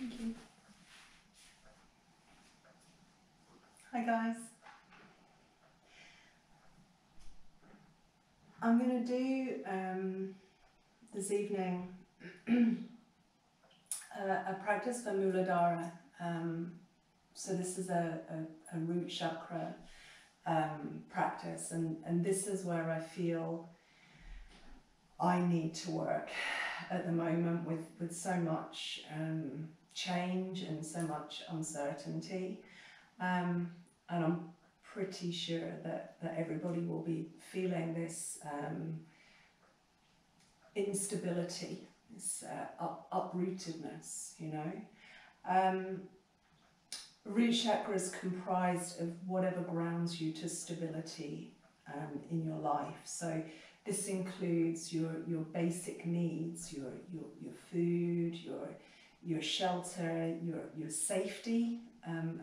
Thank you. Hi guys. I'm going to do this evening a practice for Muladhara. So this is a root chakra practice, and this is where I feel I need to work at the moment with so much change and so much uncertainty, and I'm pretty sure that everybody will be feeling this instability, this uprootedness, you know. Root chakra is comprised of whatever grounds you to stability in your life. So this includes your basic needs, your food, your shelter, your safety,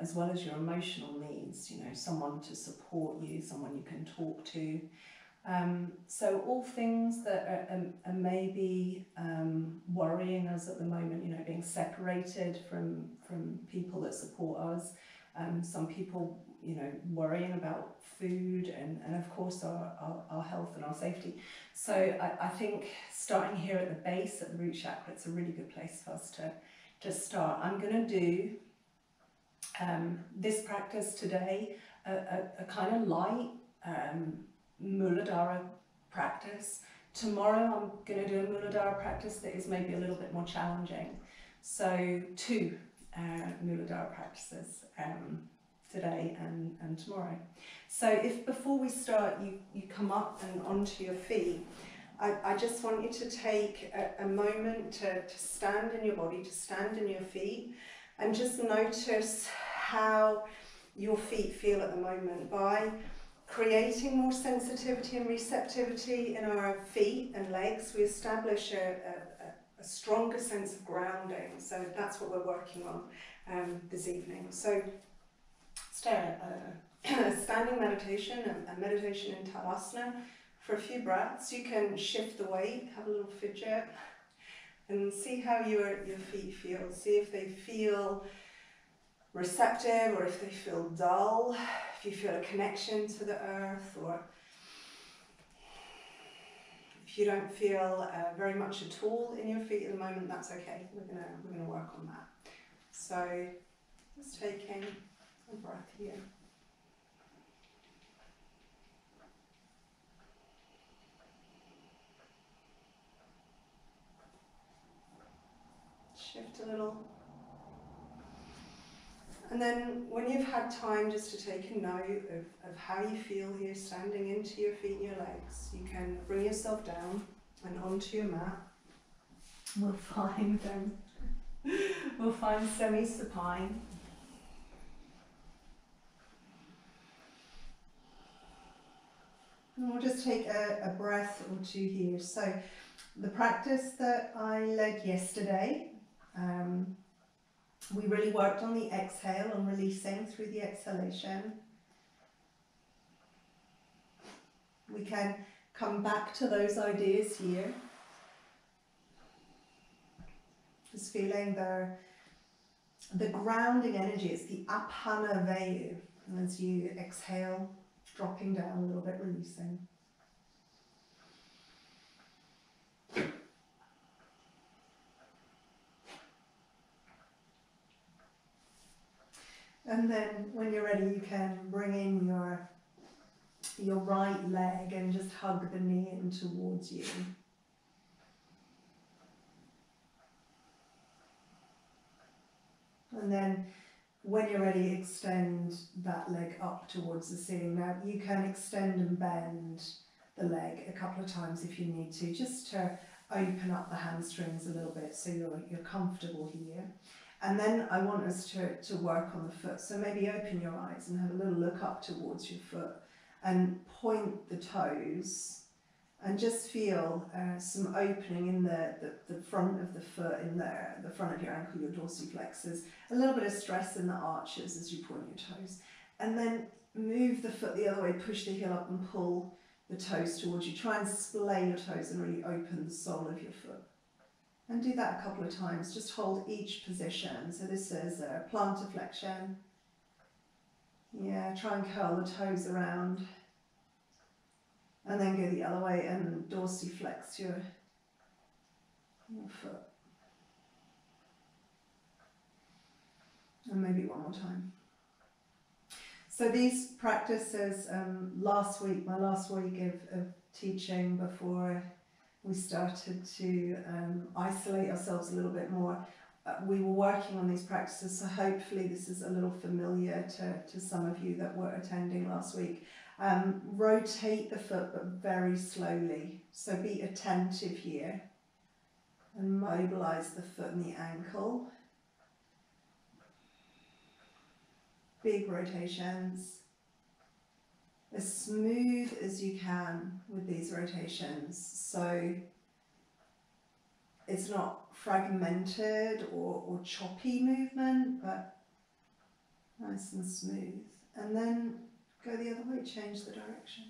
as well as your emotional needs. You know, someone to support you, someone you can talk to. So all things that are maybe worrying us at the moment, you know, being separated from people that support us. Some people, you know, worrying about food and of course our health and our safety. So I think starting here at the base, at the root chakra, it's a really good place for us to start. I'm going to do this practice today, a kind of light Muladhara practice. Tomorrow I'm going to do a Muladhara practice that is maybe a little bit more challenging. So two Muladhara practices today and tomorrow. So if before we start you come up and onto your feet, I just want you to take a moment to stand in your body, to stand in your feet, and just notice how your feet feel at the moment. By creating more sensitivity and receptivity in our feet and legs, we establish a stronger sense of grounding. So that's what we're working on this evening. So stay a standing meditation, a meditation in Tadasana for a few breaths. You can shift the weight, have a little fidget, and see how your feet feel. See if they feel receptive or if they feel dull, if you feel a connection to the earth, or if you don't feel very much at all in your feet at the moment, that's okay. We're gonna work on that. So just taking a breath here. Shift a little. And then when you've had time just to take a note of how you feel here, standing into your feet and your legs, you can bring yourself down and onto your mat. We'll find semi-supine. And we'll just take a breath or two here. So the practice that I led yesterday, we really worked on the exhale and releasing through the exhalation. We can come back to those ideas here. Just feeling the grounding energy. It's the apana vayu. And as you exhale, dropping down a little bit, releasing. And then when you're ready, you can bring in your right leg and just hug the knee in towards you. And then when you're ready, extend that leg up towards the ceiling. Now you can extend and bend the leg a couple of times if you need to, just to open up the hamstrings a little bit so you're comfortable here. And then I want us to work on the foot. So maybe open your eyes and have a little look up towards your foot and point the toes and just feel some opening in the front of the foot, in the front of your ankle, your dorsiflexors, a little bit of stress in the arches as you point your toes. And then move the foot the other way, push the heel up and pull the toes towards you. Try and splay your toes and really open the sole of your foot. And do that a couple of times. Just hold each position. So this is a plantar flexion. Yeah, try and curl the toes around. And then go the other way and dorsiflex your foot. And maybe one more time. So these practices, last week, my last week of teaching before we started to isolate ourselves a little bit more, we were working on these practices, so hopefully this is a little familiar to some of you that were attending last week. Rotate the foot, but very slowly, so be attentive here and mobilize the foot and the ankle. Big rotations. As smooth as you can with these rotations, so it's not fragmented or choppy movement, but nice and smooth. And then go the other way, change the direction.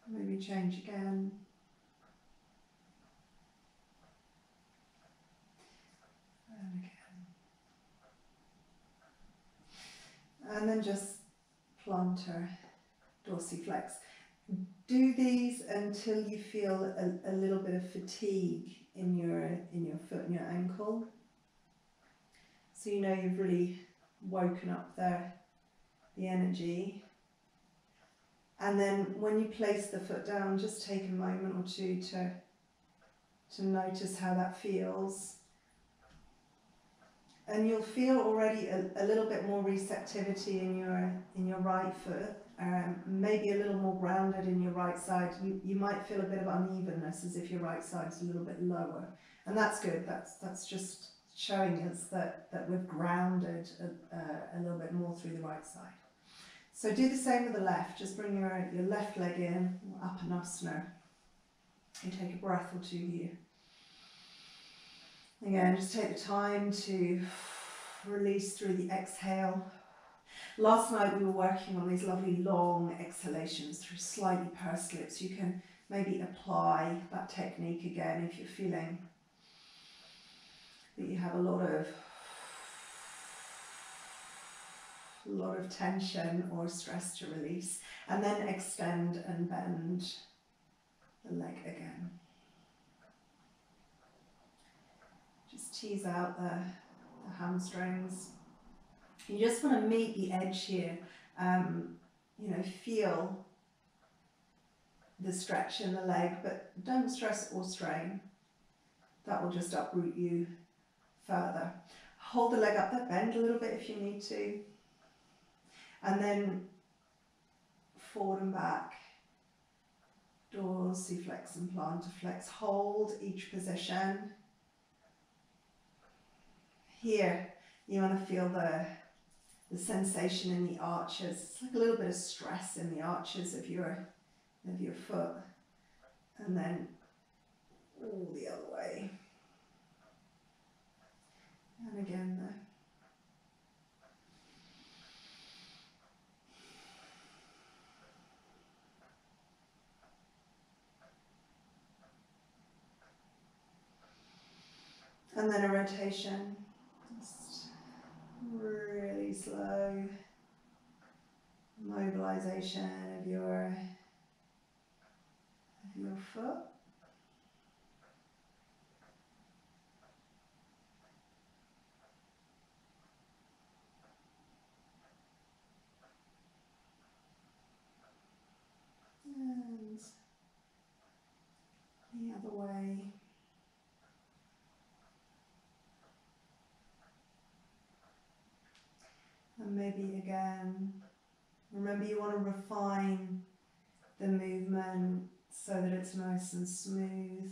Maybe change again. And again. And then just plantar, dorsiflex. Do these until you feel a little bit of fatigue in your foot and your ankle. So you know you've really woken up the energy. And then when you place the foot down, just take a moment or two to notice how that feels. And you'll feel already a little bit more receptivity in your right foot, maybe a little more grounded in your right side. You might feel a bit of unevenness, as if your right side's a little bit lower. And that's good, that's just showing us that we've grounded a little bit more through the right side. So do the same with the left, just bring your left leg in, Upanasana, and take a breath or two here. Again, just take the time to release through the exhale. Last night we were working on these lovely long exhalations through slightly pursed lips. You can maybe apply that technique again if you're feeling that you have a lot of tension or stress to release, and then extend and bend the leg again. Just tease out the hamstrings. You just want to meet the edge here, you know, feel the stretch in the leg, but don't stress or strain. That will just uproot you further. Hold the leg up there, bend a little bit if you need to. And then forward and back, dorsiflex and plantar flex. Hold each position. Here, you want to feel the sensation in the arches. It's like a little bit of stress in the arches of your foot. And then all the other way. And again there. And then a rotation, just really slow mobilization of your foot. And the other way. And maybe again, remember you want to refine the movement so that it's nice and smooth,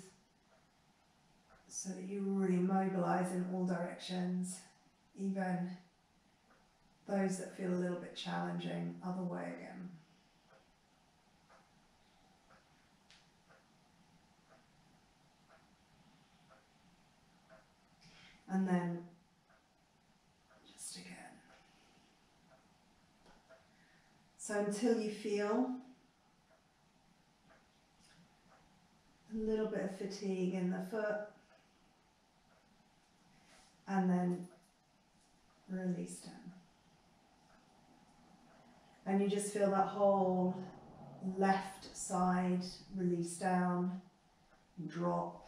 so that you really mobilize in all directions, even those that feel a little bit challenging, other way again. And then So until you feel a little bit of fatigue in the foot, and then release down. And you just feel that whole left side release down, drop.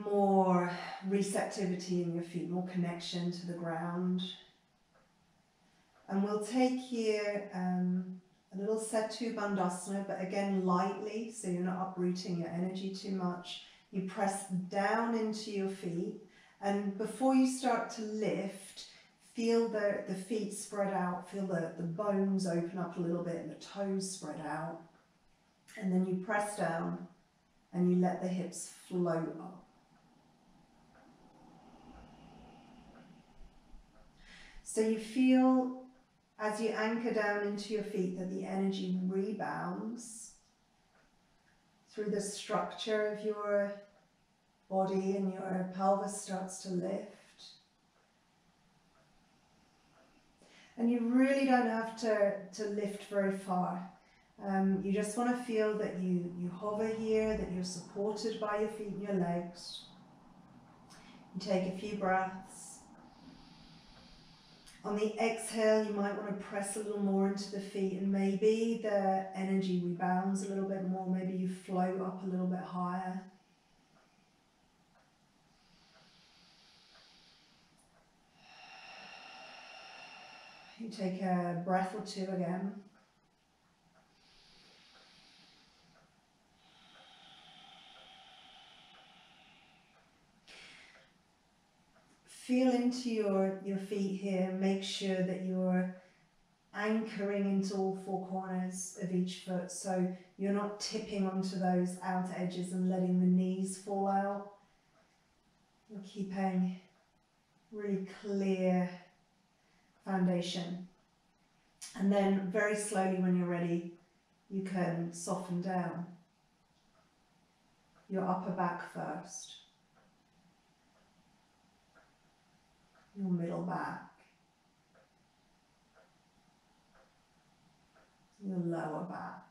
More receptivity in your feet, more connection to the ground. And we'll take here a little Setu Bandhasana, but again lightly, so you're not uprooting your energy too much. You press down into your feet, and before you start to lift, feel the feet spread out, feel the bones open up a little bit and the toes spread out. And then you press down and you let the hips float up. So you feel, as you anchor down into your feet, that the energy rebounds through the structure of your body, and your pelvis starts to lift. And you really don't have to lift very far. You just want to feel that you hover here, that you're supported by your feet and your legs. You take a few breaths. On the exhale, you might want to press a little more into the feet, and maybe the energy rebounds a little bit more. Maybe you float up a little bit higher. You take a breath or two again. Feel into your feet here. Make sure that you're anchoring into all four corners of each foot, so you're not tipping onto those outer edges and letting the knees fall out. You're keeping really clear foundation. And then very slowly, when you're ready, you can soften down. Your upper back first. Your middle back. Your lower back.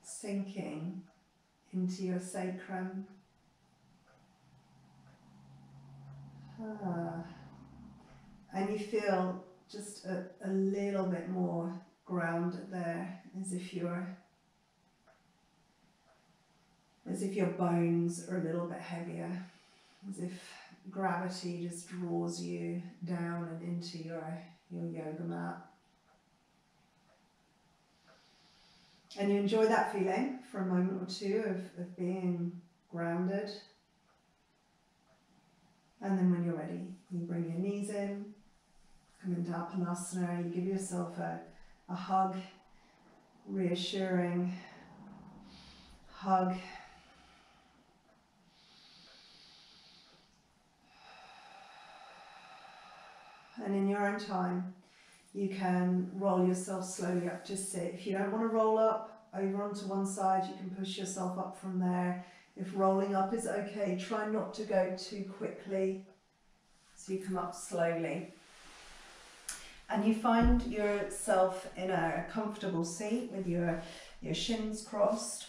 Sinking into your sacrum. And you feel just a little bit more grounded there, as if your bones are a little bit heavier, as if gravity just draws you down and into your yoga mat. And you enjoy that feeling for a moment or two of being grounded. And then when you're ready, you bring your knees in, come into Apanasana, you give yourself a hug, reassuring hug. And in your own time, you can roll yourself slowly up to sit. If you don't want to roll up over onto one side, you can push yourself up from there. If rolling up is okay, try not to go too quickly. So you come up slowly. And you find yourself in a comfortable seat with your shins crossed.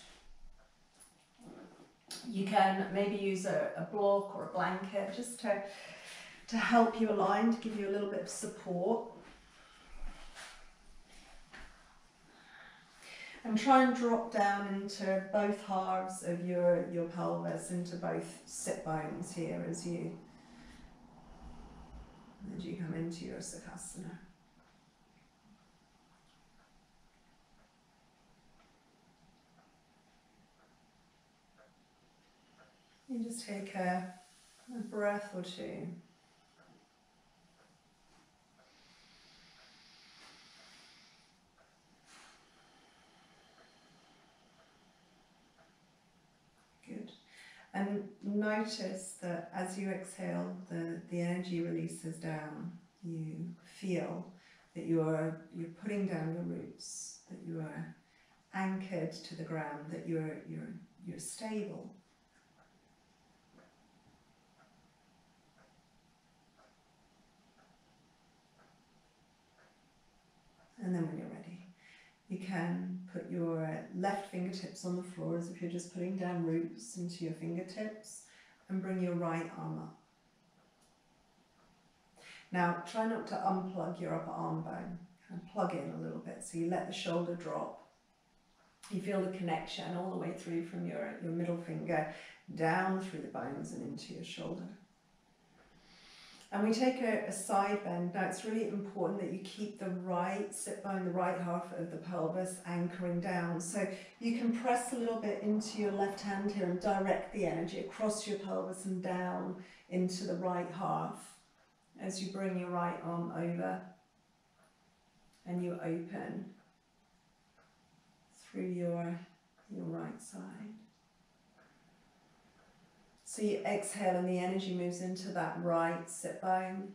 You can maybe use a block or a blanket just to help you align, to give you a little bit of support. And try and drop down into both halves of your pelvis, into both sit bones here as you come into your Sukhasana. You just take a breath or two. Good. And notice that as you exhale, the energy releases down. You feel that you're putting down your roots, that you are anchored to the ground, that you're stable. And then when you're ready, you can put your left fingertips on the floor as if you're just putting down roots into your fingertips, and bring your right arm up. Now try not to unplug your upper arm bone, and plug in a little bit, so you let the shoulder drop. You feel the connection all the way through from your middle finger down through the bones and into your shoulder. And we take a side bend. Now it's really important that you keep the right sit bone, the right half of the pelvis anchoring down. So you can press a little bit into your left hand here and direct the energy across your pelvis and down into the right half as you bring your right arm over and you open through your right side. So you exhale and the energy moves into that right sit bone.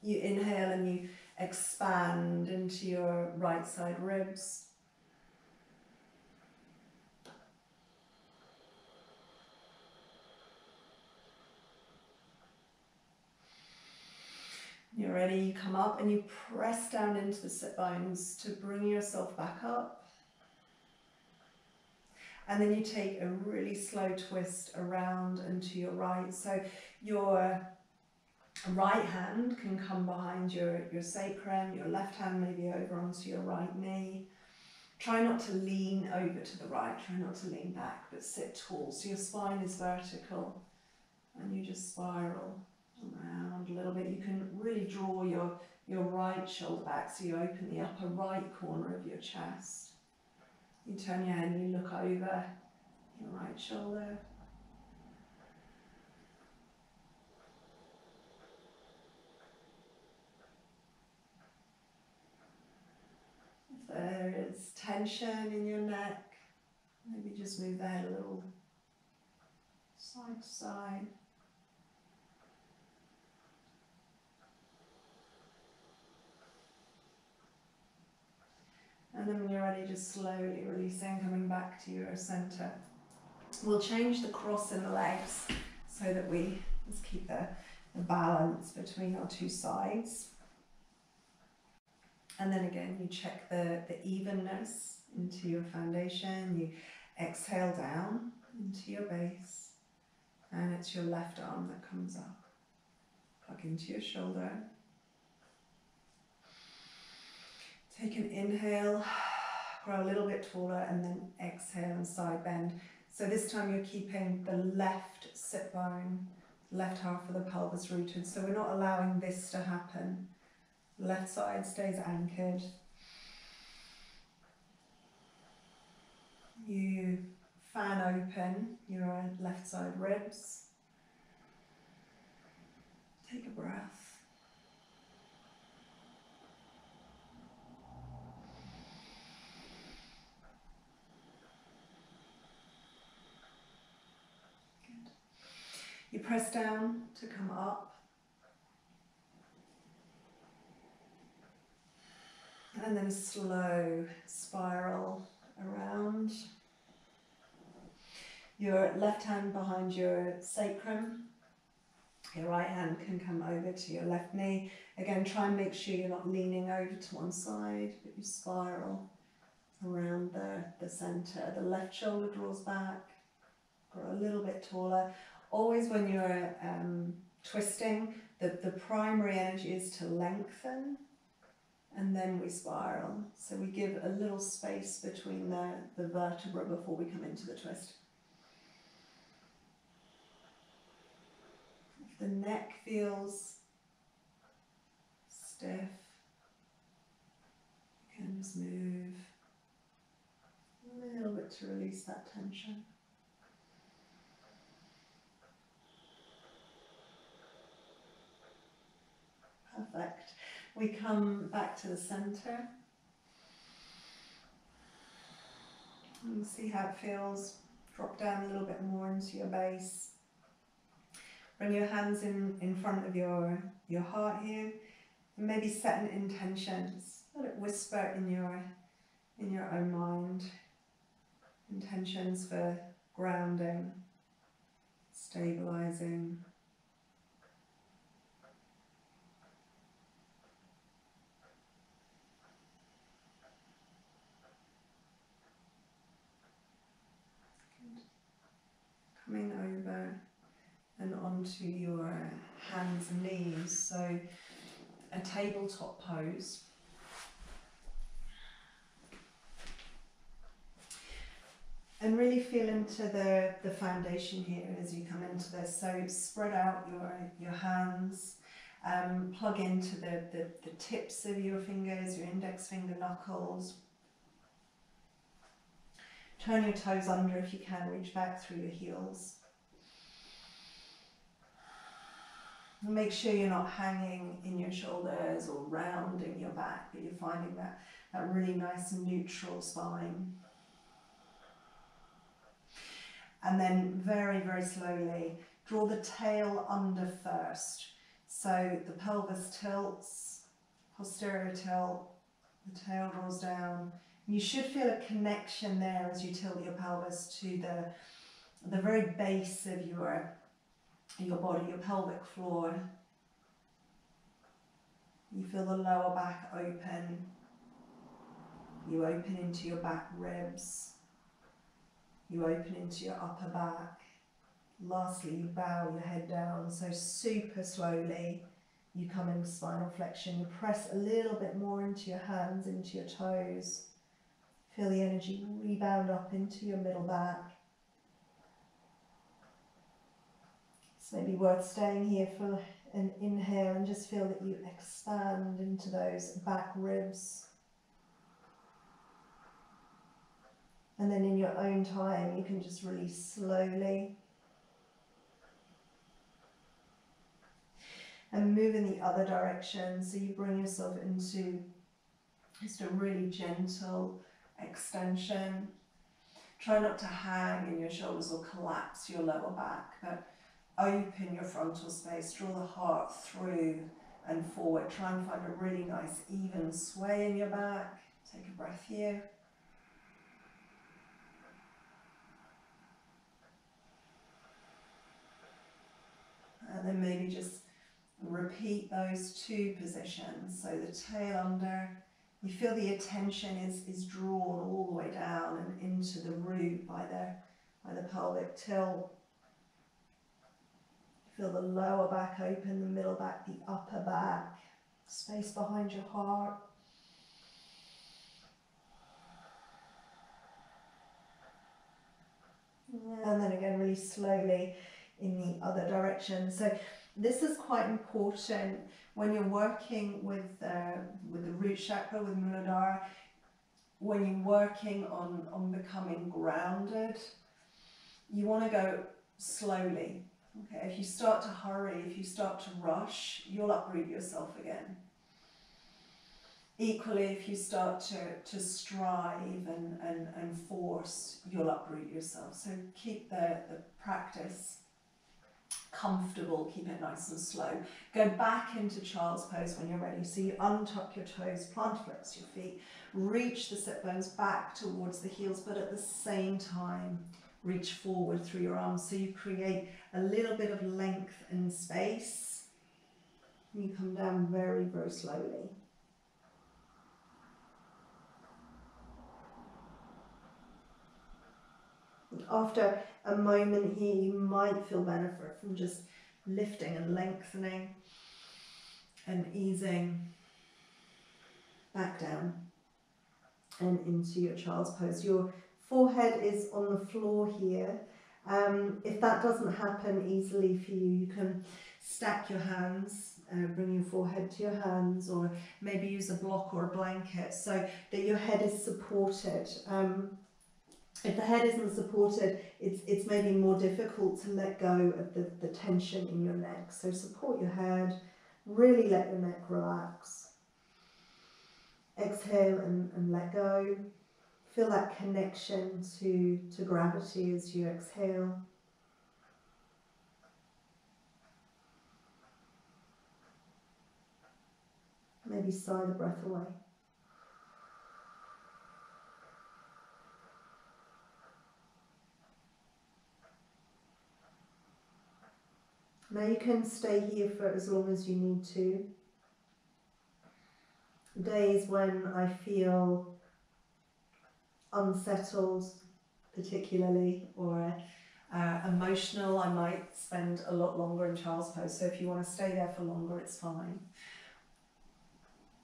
You inhale and you expand into your right side ribs. You're ready, you come up and you press down into the sit bones to bring yourself back up. And then you take a really slow twist around and to your right. So your right hand can come behind your sacrum, your left hand maybe over onto your right knee. Try not to lean over to the right, try not to lean back, but sit tall. So your spine is vertical and you just spiral around a little bit. You can really draw your right shoulder back, so you open the upper right corner of your chest. You turn your head and you look over your right shoulder. If there is tension in your neck, maybe just move the head a little side to side. And then when you're ready, just slowly releasing, coming back to your center. We'll change the cross in the legs so that we just keep the balance between our two sides. And then again, you check the evenness into your foundation. You exhale down into your base, and it's your left arm that comes up. Plug into your shoulder. Take an inhale, grow a little bit taller, and then exhale and side bend. So this time you're keeping the left sit bone, left half of the pelvis rooted. So we're not allowing this to happen. Left side stays anchored. You fan open your left side ribs. Take a breath. You press down to come up, and then a slow spiral around. Your left hand behind your sacrum, your right hand can come over to your left knee. Again, try and make sure you're not leaning over to one side, but you spiral around the center. The left shoulder draws back, grow a little bit taller. Always when you're twisting, the primary energy is to lengthen, and then we spiral. So we give a little space between the vertebra before we come into the twist. If the neck feels stiff, you can just move a little bit to release that tension. Perfect. We come back to the center. You see how it feels. Drop down a little bit more into your base. Bring your hands in front of your heart here. And maybe set an intention. Just let it whisper in your own mind. Intentions for grounding, stabilizing. coming over and onto your hands and knees. So a tabletop pose. And really feel into the foundation here as you come into this. So spread out your hands, plug into the tips of your fingers, your index finger knuckles. Turn your toes under if you can, reach back through your heels. Make sure you're not hanging in your shoulders or rounding your back, but you're finding that really nice neutral spine. And then very, very slowly, draw the tail under first. So the pelvis tilts, posterior tilt, the tail draws down. You should feel a connection there as you tilt your pelvis to the very base of your body, your pelvic floor. You feel the lower back open. You open into your back ribs. You open into your upper back. Lastly, you bow your head down. So super slowly, you come into spinal flexion. You press a little bit more into your hands, into your toes. Feel the energy rebound up into your middle back. It's maybe worth staying here for an inhale and just feel that you expand into those back ribs. And then in your own time, you can just release slowly. And move in the other direction. So you bring yourself into just a really gentle extension. Try not to hang in your shoulders or collapse your lower back, but open your frontal space. Draw the heart through and forward. Try and find a really nice even sway in your back. Take a breath here. And then maybe just repeat those two positions. So the tail under, you feel the attention is drawn all the way down and into the root by the pelvic tilt. Feel the lower back open, the middle back, the upper back, space behind your heart. And then again, really slowly in the other direction. So this is quite important when you're working with the root chakra, with Muladhara, when you're working on becoming grounded, you want to go slowly. Okay, if you start to hurry, if you start to rush, you'll uproot yourself again. Equally, if you start to strive and force, you'll uproot yourself. So keep the practice comfortable, keep it nice and slow. Go back into child's pose when you're ready. So you untuck your toes, plant flex your feet, reach the sit bones back towards the heels, but at the same time, reach forward through your arms. So you create a little bit of length and space. And you come down very, very slowly. After a moment here, you might feel benefit from just lifting and lengthening and easing back down and into your child's pose. Your forehead is on the floor here. If that doesn't happen easily for you, you can stack your hands, bring your forehead to your hands, or maybe use a block or a blanket so that your head is supported. If the head isn't supported, it's maybe more difficult to let go of the tension in your neck. So support your head, really let your neck relax. Exhale and let go. Feel that connection to gravity as you exhale. Maybe sigh the breath away. Now you can stay here for as long as you need to. Days when I feel unsettled particularly, or Emotional, I might spend a lot longer in child's pose, so if you want to stay there for longer, it's fine.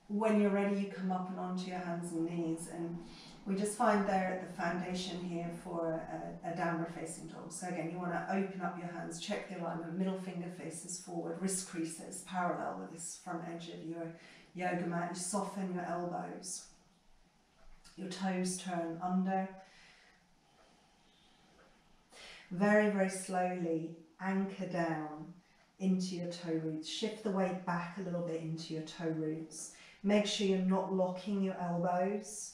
When you're ready, you come up and onto your hands and knees, and we just find there the foundation here for a downward facing dog. So again, you want to open up your hands, check the alignment, middle finger faces forward, wrist creases parallel with this front edge of your yoga mat. You soften your elbows, your toes turn under. Very, very slowly anchor down into your toe roots. Shift the weight back a little bit into your toe roots. Make sure you're not locking your elbows.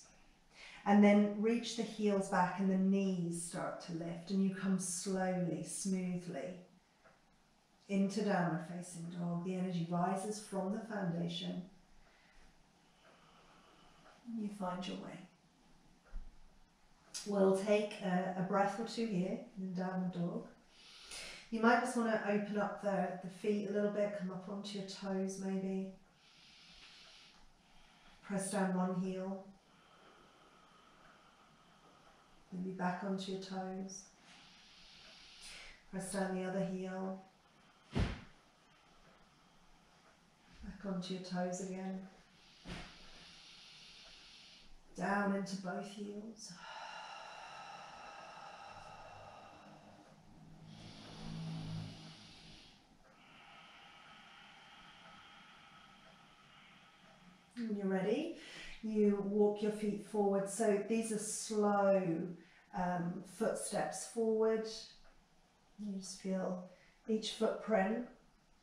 And then reach the heels back and the knees start to lift, and you come slowly, smoothly into downward facing dog. The energy rises from the foundation. You find your way. We'll take a breath or two here in downward dog. You might just want to open up the feet a little bit, come up onto your toes maybe. Press down one heel. Maybe back onto your toes. Press down the other heel. Back onto your toes again. Down into both heels. When you're ready, you walk your feet forward. So these are slow footsteps forward. You just feel each footprint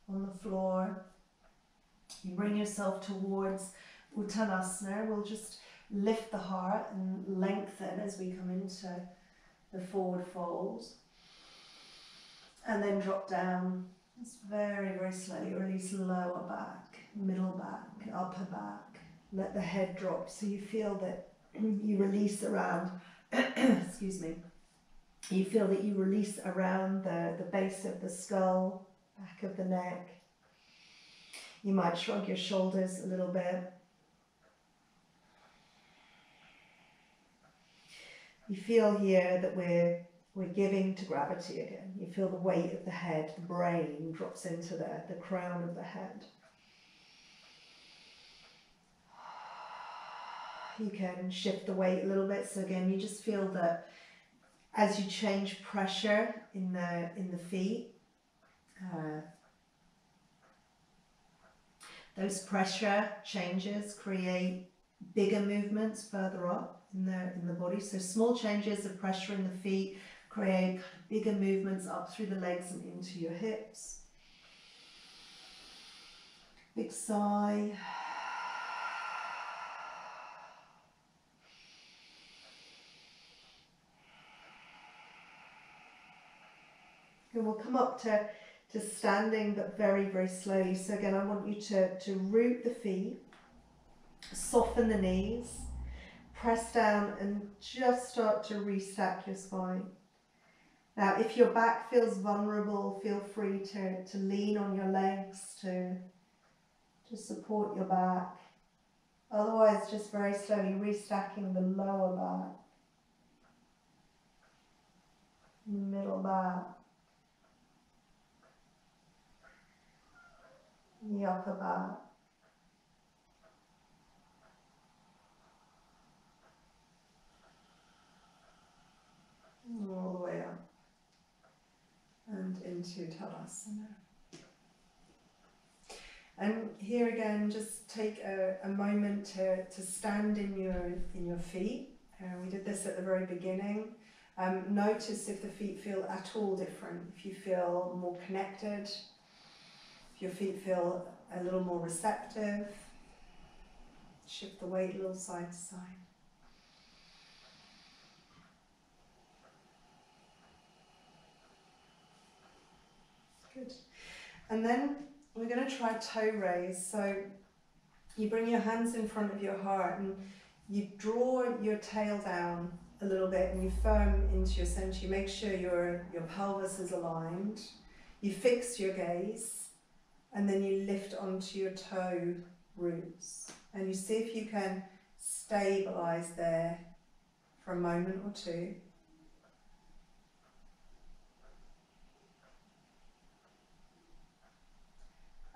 on the floor. You bring yourself towards Uttanasana. We'll just lift the heart and lengthen as we come into the forward fold. And then drop down. Just very, very slowly. Release lower back, middle back, upper back. Let the head drop so you feel that you release around, excuse me, you feel that you release around the base of the skull, back of the neck. You might shrug your shoulders a little bit. You feel here that we're giving to gravity again. You feel the weight of the head, the brain drops into the crown of the head. You can shift the weight a little bit. So again, you just feel that as you change pressure in the feet, those pressure changes create bigger movements further up in the body. So small changes of pressure in the feet create bigger movements up through the legs and into your hips. Big sigh. And we'll come up to standing, but very, very slowly. So again, I want you to root the feet, soften the knees, press down and just start to restack your spine. Now, if your back feels vulnerable, feel free to lean on your legs to support your back. Otherwise, just very slowly restacking the lower back, middle back, the upper back. All the way up and into Tadasana. And here again, just take a moment to stand in your feet. We did this at the very beginning. Notice if the feet feel at all different, if you feel more connected, if your feet feel a little more receptive. Shift the weight a little side to side. Good. And then we're going to try toe raise. So you bring your hands in front of your heart and you draw your tail down a little bit and you firm into your center. You make sure your pelvis is aligned. You fix your gaze and then you lift onto your toe roots. And you see if you can stabilize there for a moment or two.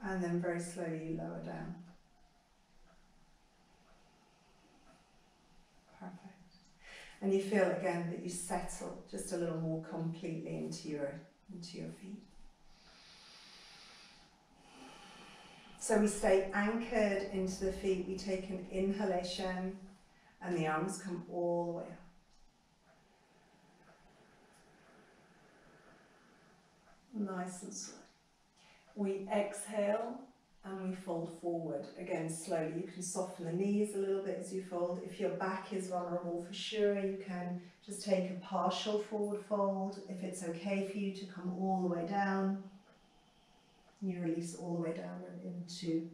And then very slowly you lower down. Perfect. And you feel again that you settle just a little more completely into your feet. So we stay anchored into the feet. We take an inhalation and the arms come all the way up. Nice and slow. We exhale and we fold forward. Again, slowly. You can soften the knees a little bit as you fold. If your back is vulnerable, for sure, you can just take a partial forward fold. If it's okay for you to come all the way down, you release all the way down and into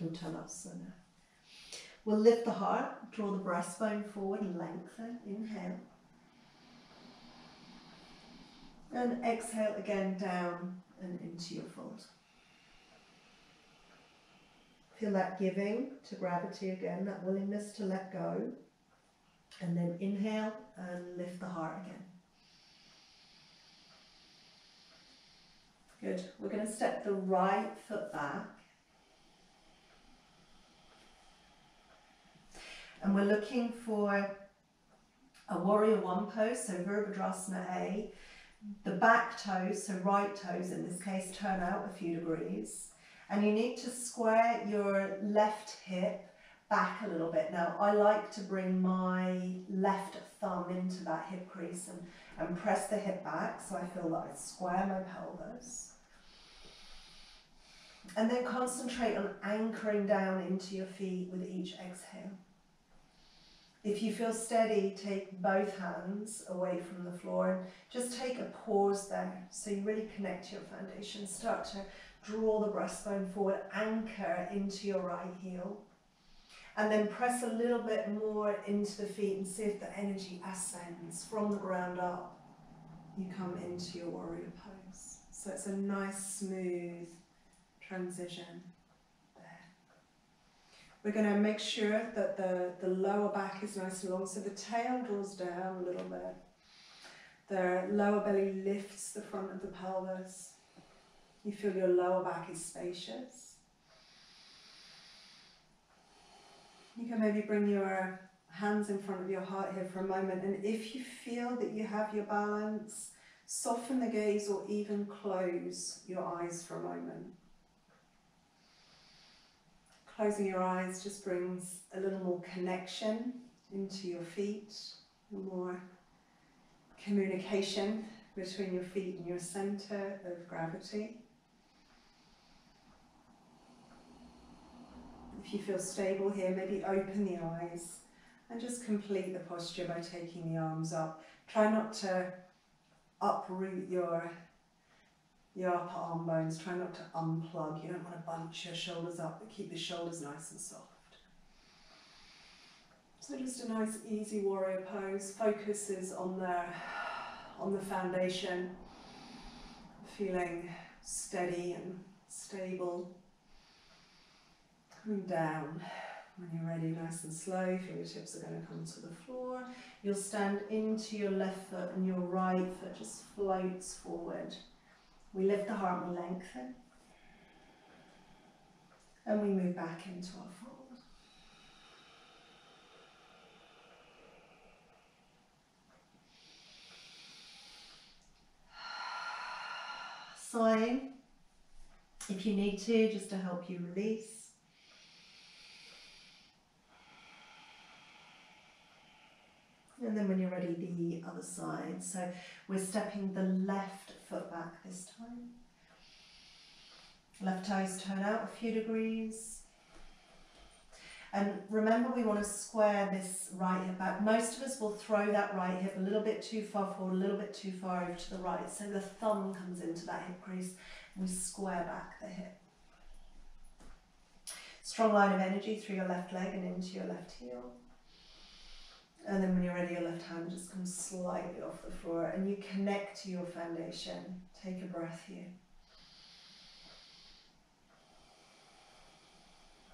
Uttanasana. We'll lift the heart, draw the breastbone forward and lengthen. Inhale. And exhale again down and into your fold. Feel that giving to gravity again, that willingness to let go. And then inhale and lift the heart again. Good. We're going to step the right foot back. And we're looking for a warrior one pose, so Virabhadrasana A. The back toes, so right toes in this case, turn out a few degrees. And you need to square your left hip back a little bit. Now, I like to bring my left thumb into that hip crease and press the hip back so I feel that I square my pelvis. And then concentrate on anchoring down into your feet with each exhale. If you feel steady, take both hands away from the floor and just take a pause there so you really connect to your foundation. Start to draw the breastbone forward, anchor into your right heel. And then press a little bit more into the feet and see if the energy ascends from the ground up. You come into your warrior pose. So it's a nice, smooth transition. We're going to make sure that the lower back is nice and long, so the tail draws down a little bit. The lower belly lifts the front of the pelvis. You feel your lower back is spacious. You can maybe bring your hands in front of your heart here for a moment, and if you feel that you have your balance, soften the gaze or even close your eyes for a moment. Closing your eyes just brings a little more connection into your feet, more communication between your feet and your center of gravity. If you feel stable here, maybe open the eyes and just complete the posture by taking the arms up. Try not to uproot your upper arm bones. Try not to unplug. You don't want to bunch your shoulders up, but keep the shoulders nice and soft. So just a nice easy warrior pose. Focus is on the foundation, feeling steady and stable. Coming down. When you're ready, nice and slow, fingertips are going to come to the floor. You'll stand into your left foot and your right foot just floats forward. We lift the heart and we lengthen. And we move back into our fold. Sighing, if you need to, just to help you release. And then when you're ready, the other side. So we're stepping the left foot back this time. Left toes turn out a few degrees. And remember, we want to square this right hip back. Most of us will throw that right hip a little bit too far forward, a little bit too far over to the right. So the thumb comes into that hip crease and we square back the hip. Strong line of energy through your left leg and into your left heel. And then when you're ready, your left hand just comes slightly off the floor and you connect to your foundation. Take a breath here.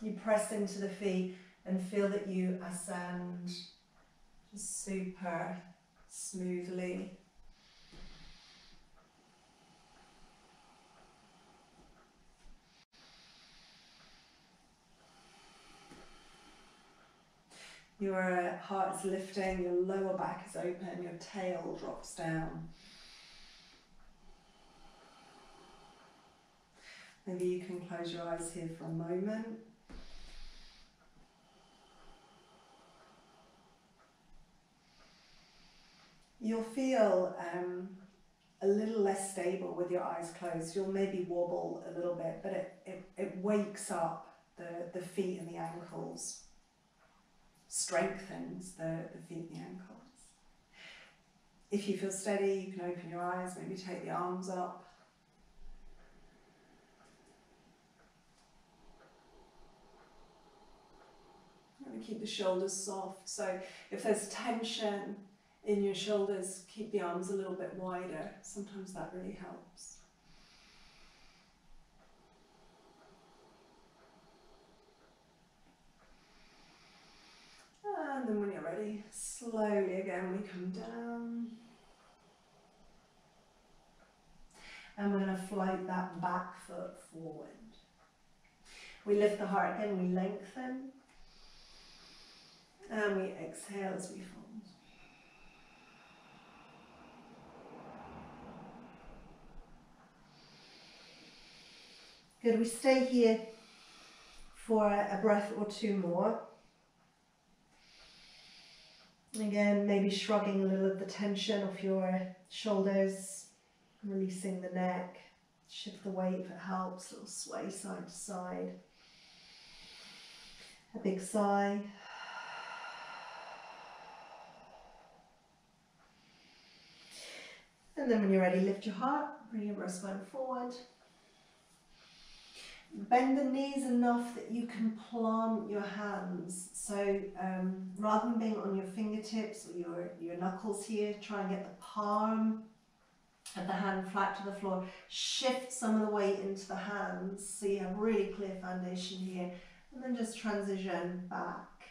You press into the feet and feel that you ascend just super smoothly. Your heart is lifting, your lower back is open, your tail drops down. Maybe you can close your eyes here for a moment. You'll feel a little less stable with your eyes closed. You'll maybe wobble a little bit, but it wakes up the feet and the ankles, strengthens the feet and the ankles. If you feel steady, you can open your eyes, maybe take the arms up. And keep the shoulders soft. So if there's tension in your shoulders, keep the arms a little bit wider. Sometimes that really helps. And then when you're ready, slowly again we come down. And we're going to float that back foot forward. We lift the heart again, we lengthen. And we exhale as we fold. Good, we stay here for a breath or two more. Again, maybe shrugging a little of the tension off your shoulders, releasing the neck, shift the weight if it helps, little sway side to side. A big sigh. And then when you're ready, lift your heart, bring your breastbone forward. Bend the knees enough that you can plant your hands. So rather than being on your fingertips or your knuckles here, try and get the palm of the hand flat to the floor. Shift some of the weight into the hands so you have really clear foundation here. And then just transition back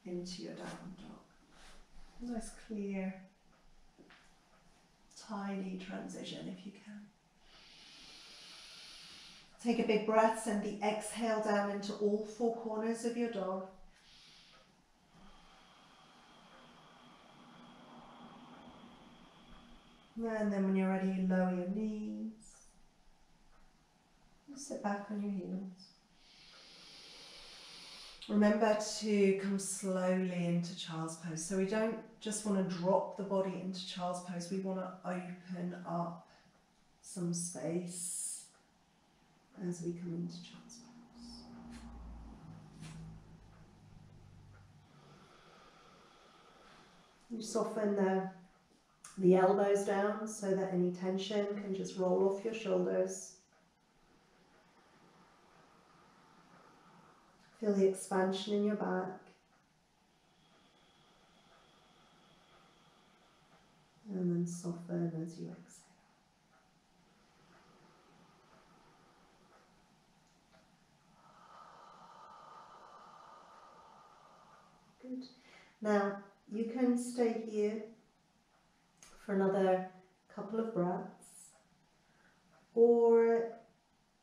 into your downward dog. Nice, clear, tidy transition if you can. Take a big breath, send the exhale down into all four corners of your dog. And then when you're ready, you lower your knees. And sit back on your heels. Remember to come slowly into child's pose. So we don't just want to drop the body into child's pose, we want to open up some space as we come into child's pose. You soften the elbows down so that any tension can just roll off your shoulders. Feel the expansion in your back. And then soften as you exhale. Good. Now, you can stay here for another couple of breaths, or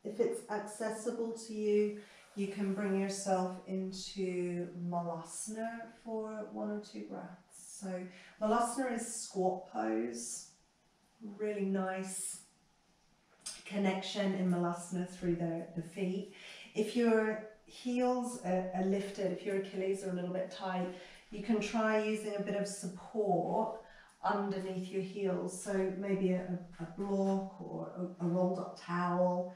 if it's accessible to you, you can bring yourself into Malasana for 1 or 2 breaths. So Malasana is squat pose, really nice connection in Malasana through the feet. If your heels are lifted, if your Achilles are a little bit tight, you can try using a bit of support underneath your heels. So maybe a block or a rolled up towel,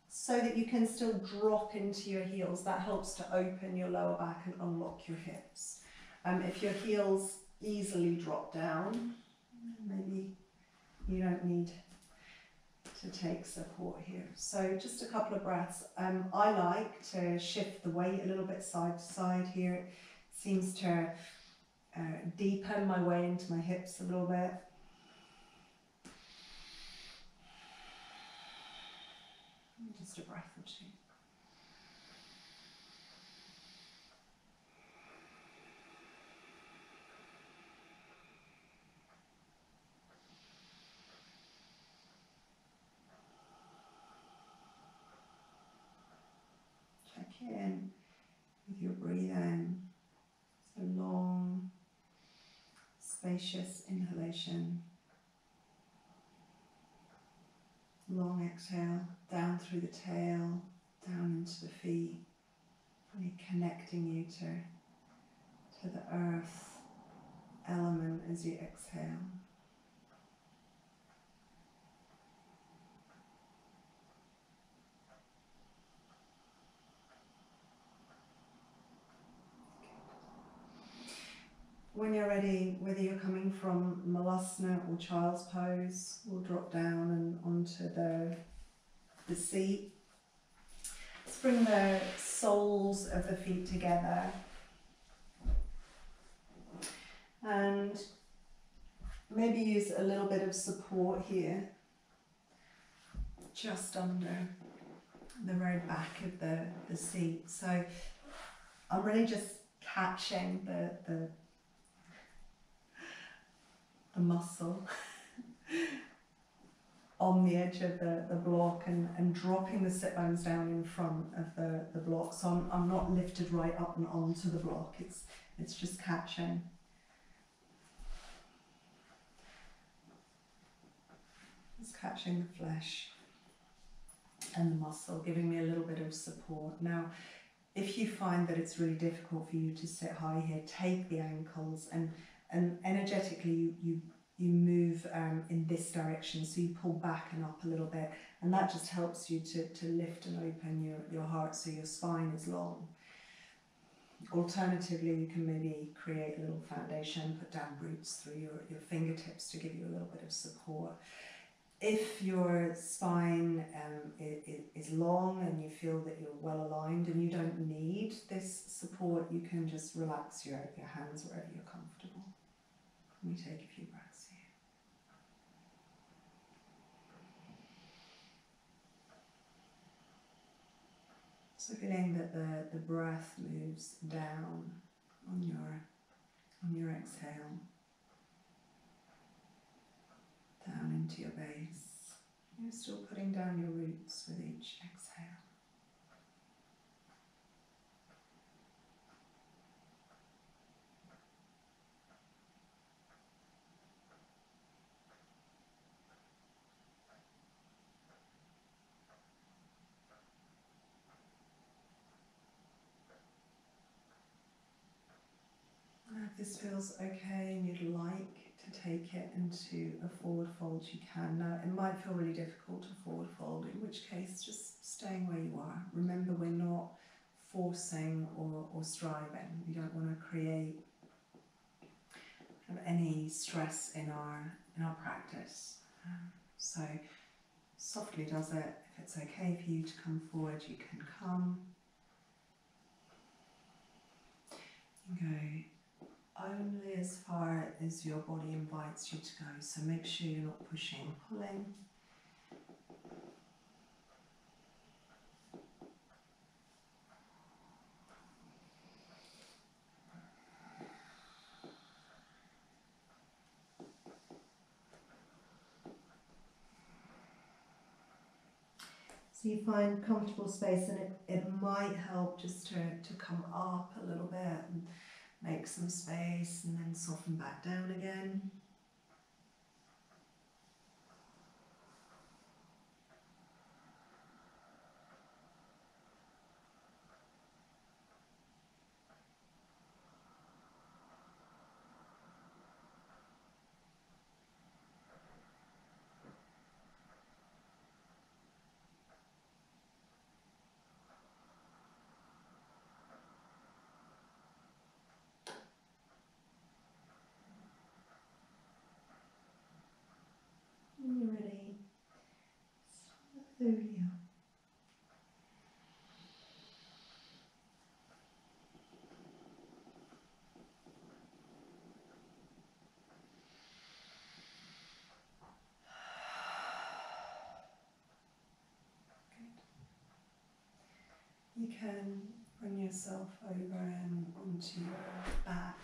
so that you can still drop into your heels. That helps to open your lower back and unlock your hips. If your heels easily drop down, maybe you don't need to take support here. So just a couple of breaths. I like to shift the weight a little bit side to side here. It seems to deepen my way into my hips a little bit. Just a breath or two. Check in with your breathing. So spacious inhalation. Long exhale, down through the tail, down into the feet, really connecting you to the earth element as you exhale. When you're ready, whether you're coming from Malasana or Child's Pose, we'll drop down and onto the seat. Let's bring the soles of the feet together. And maybe use a little bit of support here, just under the very back of the seat. So I'm really just catching the muscle on the edge of the block and dropping the sit bones down in front of the block. So I'm not lifted right up and onto the block. It's just catching. It's catching the flesh and the muscle, giving me a little bit of support. Now, if you find that it's really difficult for you to sit high here, take the ankles and energetically you move in this direction, so you pull back and up a little bit, and that just helps you to lift and open your heart so your spine is long. Alternatively, you can maybe create a little foundation, put down roots through your fingertips to give you a little bit of support. If your spine is long and you feel that you're well aligned and you don't need this support, you can just relax your hands wherever you're comfortable. Let me take a few breaths here. So feeling that the breath moves down on your exhale, down into your base. You're still putting down your roots with each exhale. If this feels okay and you'd like to take it into a forward fold, you can. Now, it might feel really difficult to forward fold, in which case just staying where you are. Remember, we're not forcing or striving. We don't want to create any stress in our practice. So softly does it. If it's okay for you to come forward, you can come. You go only as far as your body invites you to go, so make sure you're not pushing and pulling. So you find comfortable space, and it might help just to come up a little bit and make some space and then soften back down again. When you're ready, slowly up. You can bring yourself over and onto your back.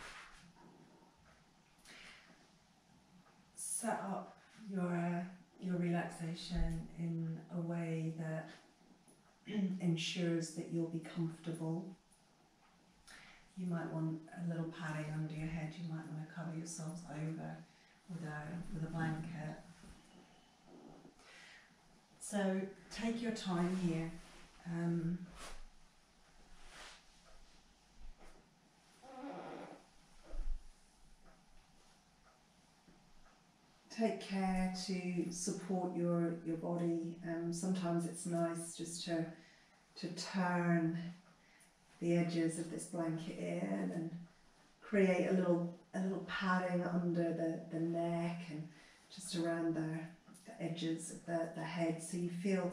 Set up your relaxation in a way that ensures that you'll be comfortable. You might want a little padding under your head. You might want to cover yourselves over with a blanket. So take your time here. Take care to support your body. Sometimes it's nice just to turn the edges of this blanket in and create a little padding under the neck and just around the edges of the head, so you feel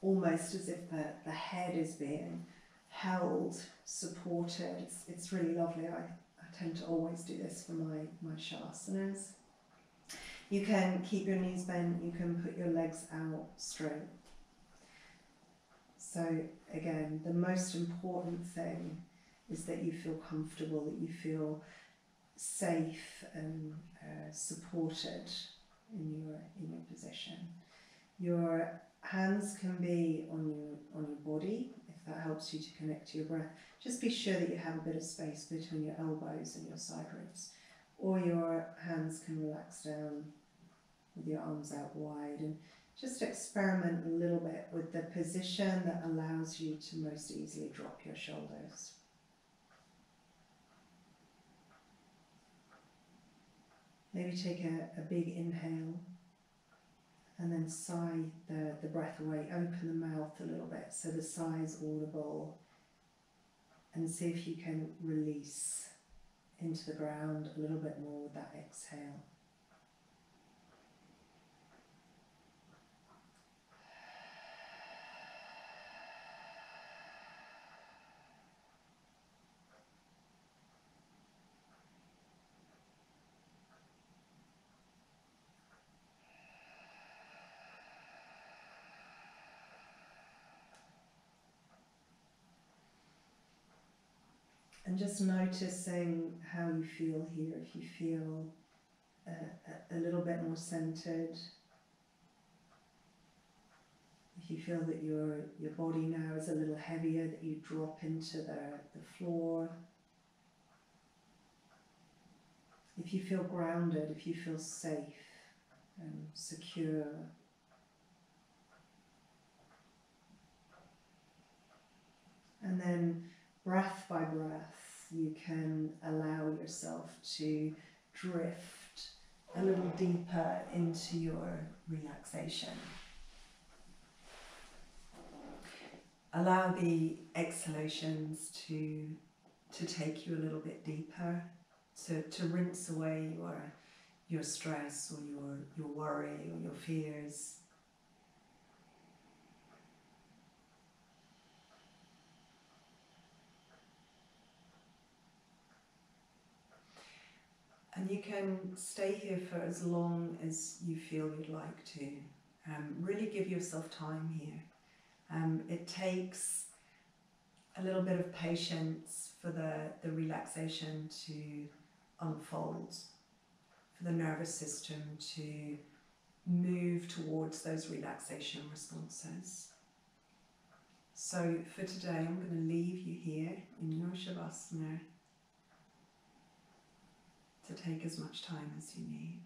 almost as if the head is being held, supported. It's really lovely. I tend to always do this for my shavasanas. You can keep your knees bent, you can put your legs out straight. So again, the most important thing is that you feel comfortable, that you feel safe and supported in your position. Your hands can be on your body, if that helps you to connect to your breath. Just be sure that you have a bit of space between your elbows and your side ribs. Or your hands can relax down with your arms out wide, and just experiment a little bit with the position that allows you to most easily drop your shoulders. Maybe take a big inhale and then sigh the breath away. Open the mouth a little bit so the sigh is audible, and see if you can release into the ground a little bit more with that exhale. And just noticing how you feel here. If you feel a little bit more centered, if you feel that your body now is a little heavier, that you drop into the floor. If you feel grounded, if you feel safe and secure. And then breath by breath, you can allow yourself to drift a little deeper into your relaxation. Allow the exhalations to take you a little bit deeper, to rinse away your stress or your worry or your fears. And you can stay here for as long as you feel you'd like to. Really give yourself time here. It takes a little bit of patience for the relaxation to unfold, for the nervous system to move towards those relaxation responses. So for today, I'm going to leave you here in your Shavasana to take as much time as you need.